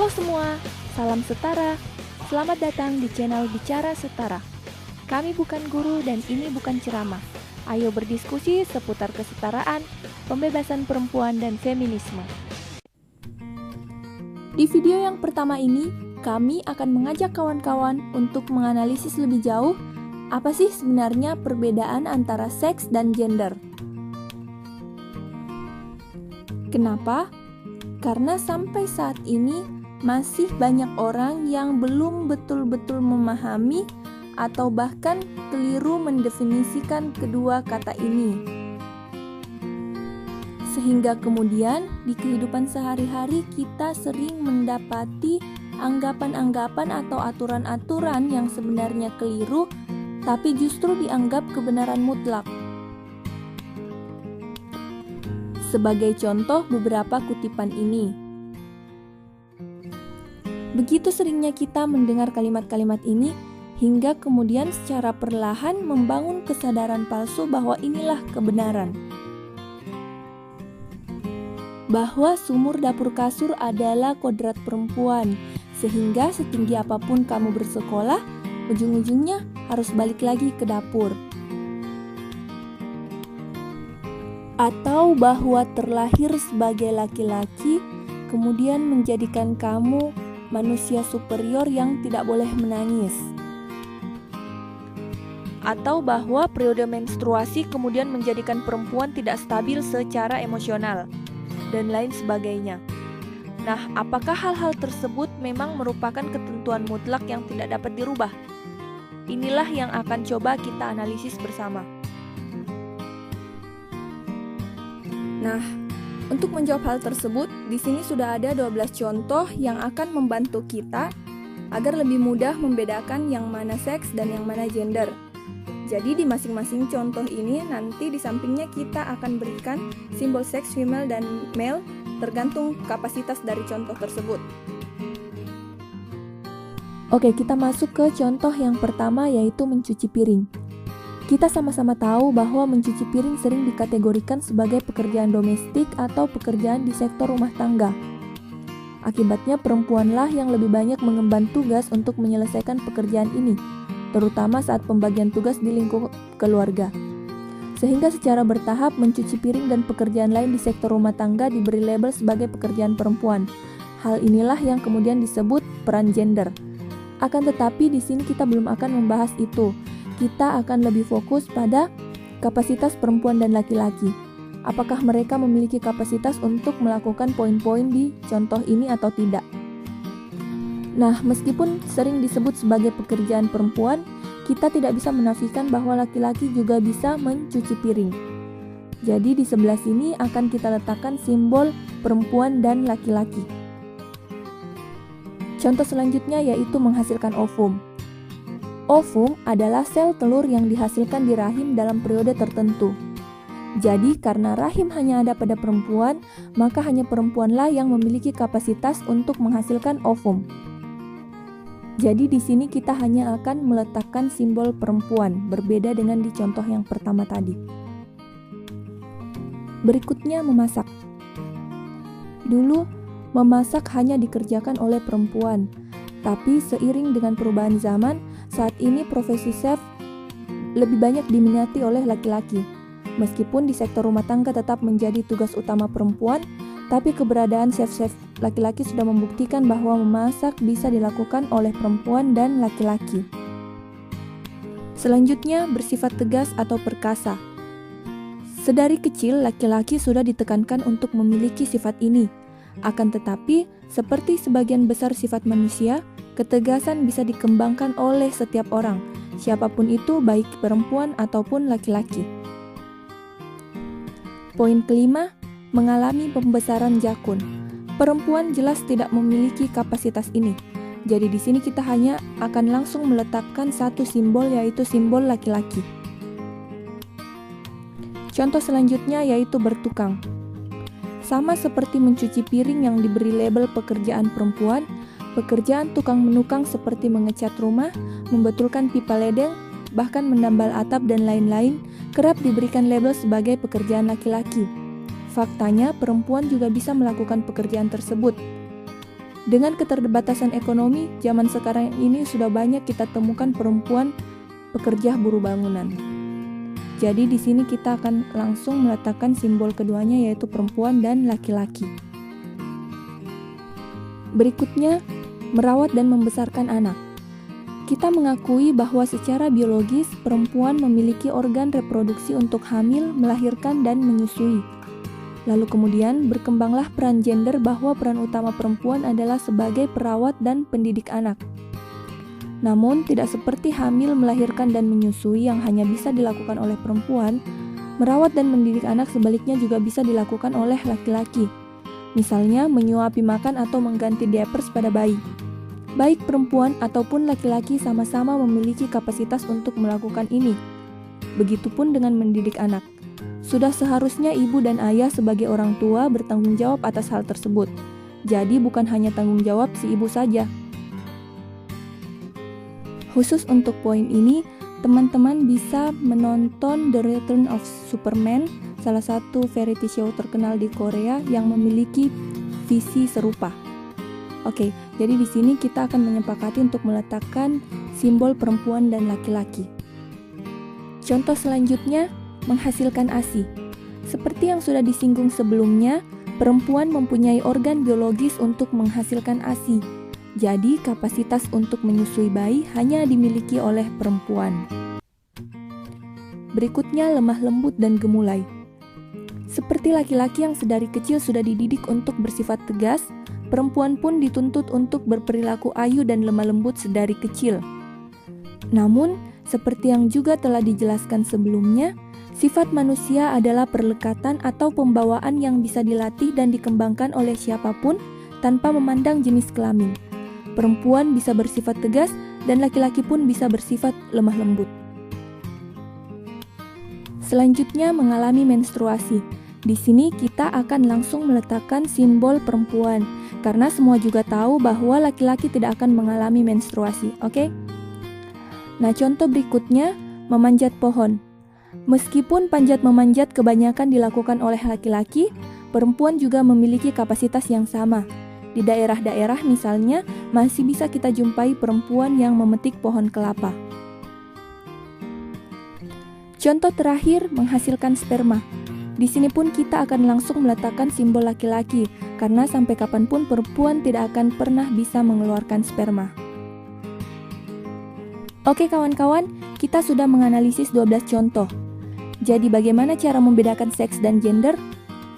Halo semua, salam setara. Selamat datang di channel Bicara Setara. Kami bukan guru dan ini bukan ceramah. Ayo berdiskusi seputar kesetaraan, pembebasan perempuan dan feminisme. Di video yang pertama ini, kami akan mengajak kawan-kawan untuk menganalisis lebih jauh apa sih sebenarnya perbedaan antara seks dan gender. Kenapa? Karena sampai saat ini masih banyak orang yang belum betul-betul memahami atau bahkan keliru mendefinisikan kedua kata ini. Sehingga kemudian di kehidupan sehari-hari kita sering mendapati anggapan-anggapan atau aturan-aturan yang sebenarnya keliru tapi justru dianggap kebenaran mutlak. Sebagai contoh beberapa kutipan ini. Begitu seringnya kita mendengar kalimat-kalimat ini, hingga kemudian secara perlahan membangun kesadaran palsu bahwa inilah kebenaran. Bahwa sumur dapur kasur adalah kodrat perempuan, sehingga setinggi apapun kamu bersekolah, ujung-ujungnya harus balik lagi ke dapur. Atau bahwa terlahir sebagai laki-laki, kemudian menjadikan kamu manusia superior yang tidak boleh menangis. Atau bahwa periode menstruasi kemudian menjadikan perempuan tidak stabil secara emosional, dan lain sebagainya. Nah, apakah hal-hal tersebut memang merupakan ketentuan mutlak yang tidak dapat dirubah? Inilah yang akan coba kita analisis bersama. Nah, untuk menjawab hal tersebut, di sini sudah ada 12 contoh yang akan membantu kita agar lebih mudah membedakan yang mana seks dan yang mana gender. Jadi di masing-masing contoh ini nanti di sampingnya kita akan berikan simbol seks female dan male tergantung kapasitas dari contoh tersebut. Oke, kita masuk ke contoh yang pertama yaitu mencuci piring. Kita sama-sama tahu bahwa mencuci piring sering dikategorikan sebagai pekerjaan domestik atau pekerjaan di sektor rumah tangga. Akibatnya perempuanlah yang lebih banyak mengemban tugas untuk menyelesaikan pekerjaan ini, terutama saat pembagian tugas di lingkup keluarga. Sehingga secara bertahap mencuci piring dan pekerjaan lain di sektor rumah tangga diberi label sebagai pekerjaan perempuan. Hal inilah yang kemudian disebut peran gender. Akan tetapi di sini kita belum akan membahas itu. Kita akan lebih fokus pada kapasitas perempuan dan laki-laki. Apakah mereka memiliki kapasitas untuk melakukan poin-poin di contoh ini atau tidak? Nah, meskipun sering disebut sebagai pekerjaan perempuan, kita tidak bisa menafikan bahwa laki-laki juga bisa mencuci piring. Jadi di sebelah sini akan kita letakkan simbol perempuan dan laki-laki. Contoh selanjutnya yaitu menghasilkan ovum. Ovum adalah sel telur yang dihasilkan di rahim dalam periode tertentu. Jadi karena rahim hanya ada pada perempuan, maka hanya perempuanlah yang memiliki kapasitas untuk menghasilkan ovum. Jadi di sini kita hanya akan meletakkan simbol perempuan, berbeda dengan di contoh yang pertama tadi. Berikutnya memasak. Dulu memasak hanya dikerjakan oleh perempuan, tapi seiring dengan perubahan zaman, saat ini profesi chef lebih banyak diminati oleh laki-laki. Meskipun di sektor rumah tangga tetap menjadi tugas utama perempuan, tapi keberadaan chef-chef laki-laki sudah membuktikan bahwa memasak bisa dilakukan oleh perempuan dan laki-laki. Selanjutnya, bersifat tegas atau perkasa. Sedari kecil, laki-laki sudah ditekankan untuk memiliki sifat ini. Akan tetapi, seperti sebagian besar sifat manusia, ketegasan bisa dikembangkan oleh setiap orang, siapapun itu baik perempuan ataupun laki-laki. Poin kelima, mengalami pembesaran jakun. Perempuan jelas tidak memiliki kapasitas ini. Jadi di sini kita hanya akan langsung meletakkan satu simbol yaitu simbol laki-laki. Contoh selanjutnya yaitu bertukang. Sama seperti mencuci piring yang diberi label pekerjaan perempuan, pekerjaan tukang menukang seperti mengecat rumah, membetulkan pipa ledeng, bahkan menambal atap dan lain-lain kerap diberikan label sebagai pekerjaan laki-laki. Faktanya, perempuan juga bisa melakukan pekerjaan tersebut. Dengan keterbatasan ekonomi, zaman sekarang ini sudah banyak kita temukan perempuan pekerja buruh bangunan. Jadi di sini kita akan langsung meletakkan simbol keduanya, yaitu perempuan dan laki-laki. Berikutnya, merawat dan membesarkan anak. Kita mengakui bahwa secara biologis perempuan memiliki organ reproduksi untuk hamil, melahirkan, dan menyusui. Lalu kemudian berkembanglah peran gender bahwa peran utama perempuan adalah sebagai perawat dan pendidik anak. Namun tidak seperti hamil, melahirkan, dan menyusui yang hanya bisa dilakukan oleh perempuan, merawat dan mendidik anak sebaliknya juga bisa dilakukan oleh laki-laki. Misalnya menyuapi makan atau mengganti diapers pada bayi. Baik perempuan ataupun laki-laki sama-sama memiliki kapasitas untuk melakukan ini. Begitupun dengan mendidik anak. Sudah seharusnya ibu dan ayah sebagai orang tua bertanggung jawab atas hal tersebut. Jadi bukan hanya tanggung jawab si ibu saja. Khusus untuk poin ini, teman-teman bisa menonton The Return of Superman, salah satu variety show terkenal di Korea yang memiliki visi serupa. Oke, jadi di sini kita akan menyepakati untuk meletakkan simbol perempuan dan laki-laki. Contoh selanjutnya, menghasilkan ASI. Seperti yang sudah disinggung sebelumnya, perempuan mempunyai organ biologis untuk menghasilkan ASI. Jadi, kapasitas untuk menyusui bayi hanya dimiliki oleh perempuan. Berikutnya, lemah lembut dan gemulai. Seperti laki-laki yang sedari kecil sudah dididik untuk bersifat tegas, perempuan pun dituntut untuk berperilaku ayu dan lemah lembut sedari kecil. Namun, seperti yang juga telah dijelaskan sebelumnya, sifat manusia adalah perlekatan atau pembawaan yang bisa dilatih dan dikembangkan oleh siapapun tanpa memandang jenis kelamin. Perempuan bisa bersifat tegas dan laki-laki pun bisa bersifat lemah lembut. Selanjutnya, mengalami menstruasi. Di sini kita akan langsung meletakkan simbol perempuan, karena semua juga tahu bahwa laki-laki tidak akan mengalami menstruasi, oke? Nah, contoh berikutnya, memanjat pohon. Meskipun panjat memanjat kebanyakan dilakukan oleh laki-laki, perempuan juga memiliki kapasitas yang sama. Di daerah-daerah misalnya, masih bisa kita jumpai perempuan yang memetik pohon kelapa. Contoh terakhir, menghasilkan sperma. Di sini pun kita akan langsung meletakkan simbol laki-laki, karena sampai kapanpun perempuan tidak akan pernah bisa mengeluarkan sperma. Oke kawan-kawan, kita sudah menganalisis 12 contoh. Jadi bagaimana cara membedakan seks dan gender?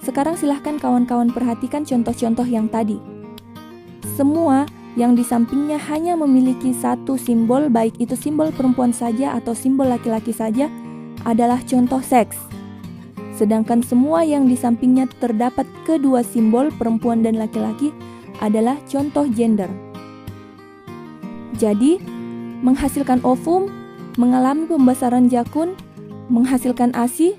Sekarang silahkan kawan-kawan perhatikan contoh-contoh yang tadi. Semua yang di sampingnya hanya memiliki satu simbol, baik itu simbol perempuan saja atau simbol laki-laki saja, adalah contoh seks. Sedangkan semua yang di sampingnya terdapat kedua simbol perempuan dan laki-laki adalah contoh gender. Jadi, menghasilkan ovum, mengalami pembesaran jakun, menghasilkan ASI,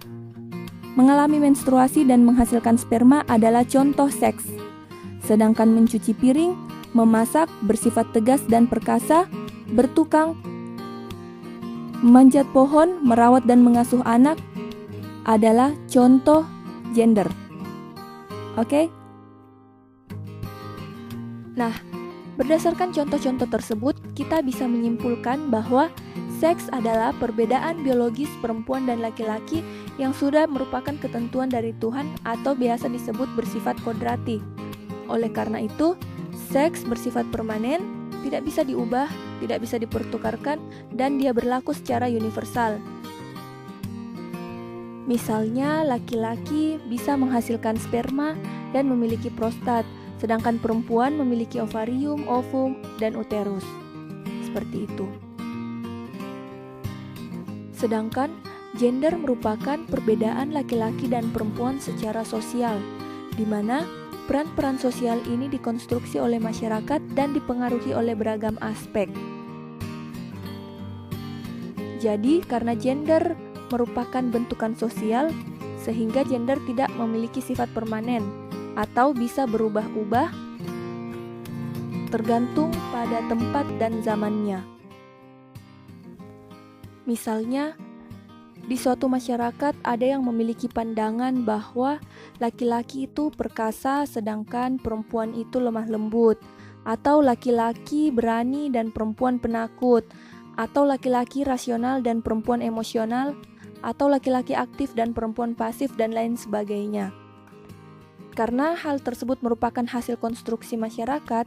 mengalami menstruasi dan menghasilkan sperma adalah contoh seks. Sedangkan mencuci piring, memasak, bersifat tegas dan perkasa, bertukang, memanjat pohon, merawat dan mengasuh anak adalah contoh gender. Oke? Nah, berdasarkan contoh-contoh tersebut, kita bisa menyimpulkan bahwa seks adalah perbedaan biologis perempuan dan laki-laki yang sudah merupakan ketentuan dari Tuhan atau biasa disebut bersifat kodrati. Oleh karena itu, seks bersifat permanen, tidak bisa diubah, tidak bisa dipertukarkan, dan dia berlaku secara universal. Misalnya, laki-laki bisa menghasilkan sperma dan memiliki prostat, sedangkan perempuan memiliki ovarium, ovum, dan uterus. Seperti itu. Sedangkan, gender merupakan perbedaan laki-laki dan perempuan secara sosial, di mana peran-peran sosial ini dikonstruksi oleh masyarakat dan dipengaruhi oleh beragam aspek. Jadi, karena gender merupakan bentukan sosial, sehingga gender tidak memiliki sifat permanen atau bisa berubah-ubah tergantung pada tempat dan zamannya. Misalnya, di suatu masyarakat ada yang memiliki pandangan bahwa laki-laki itu perkasa sedangkan perempuan itu lemah lembut. atau laki-laki berani dan perempuan penakut, atau laki-laki rasional dan perempuan emosional, atau laki-laki aktif dan perempuan pasif, dan lain sebagainya. Karena hal tersebut merupakan hasil konstruksi masyarakat,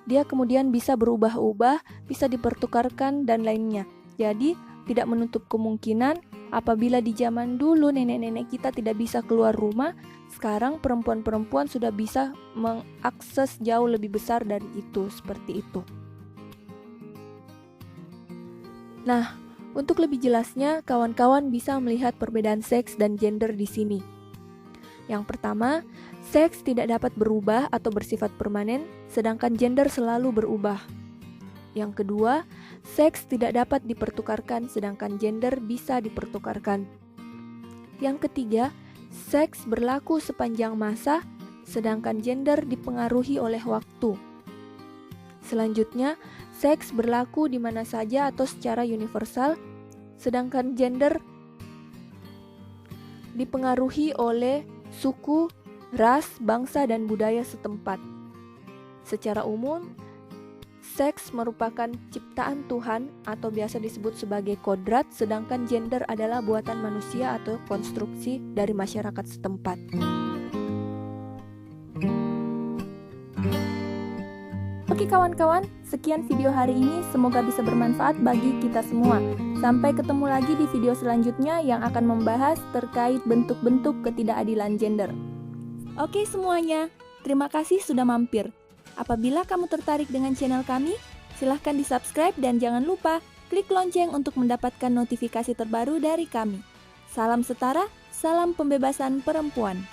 dia kemudian bisa berubah-ubah, bisa dipertukarkan, dan lainnya. Jadi, tidak menutup kemungkinan apabila di zaman dulu nenek-nenek kita tidak bisa keluar rumah, sekarang perempuan-perempuan sudah bisa mengakses jauh lebih besar dari itu, seperti itu. Nah, untuk lebih jelasnya, kawan-kawan bisa melihat perbedaan seks dan gender di sini. Yang pertama, seks tidak dapat berubah atau bersifat permanen, sedangkan gender selalu berubah. Yang kedua, seks tidak dapat dipertukarkan, sedangkan gender bisa dipertukarkan. Yang ketiga, seks berlaku sepanjang masa, sedangkan gender dipengaruhi oleh waktu. Selanjutnya, seks berlaku di mana saja atau secara universal, sedangkan gender dipengaruhi oleh suku, ras, bangsa, dan budaya setempat. Secara umum, seks merupakan ciptaan Tuhan atau biasa disebut sebagai kodrat, sedangkan gender adalah buatan manusia atau konstruksi dari masyarakat setempat. Oke kawan-kawan, sekian video hari ini, semoga bisa bermanfaat bagi kita semua. Sampai ketemu lagi di video selanjutnya yang akan membahas terkait bentuk-bentuk ketidakadilan gender. Oke semuanya, terima kasih sudah mampir. Apabila kamu tertarik dengan channel kami, silahkan di-subscribe dan jangan lupa klik lonceng untuk mendapatkan notifikasi terbaru dari kami. Salam setara, salam pembebasan perempuan.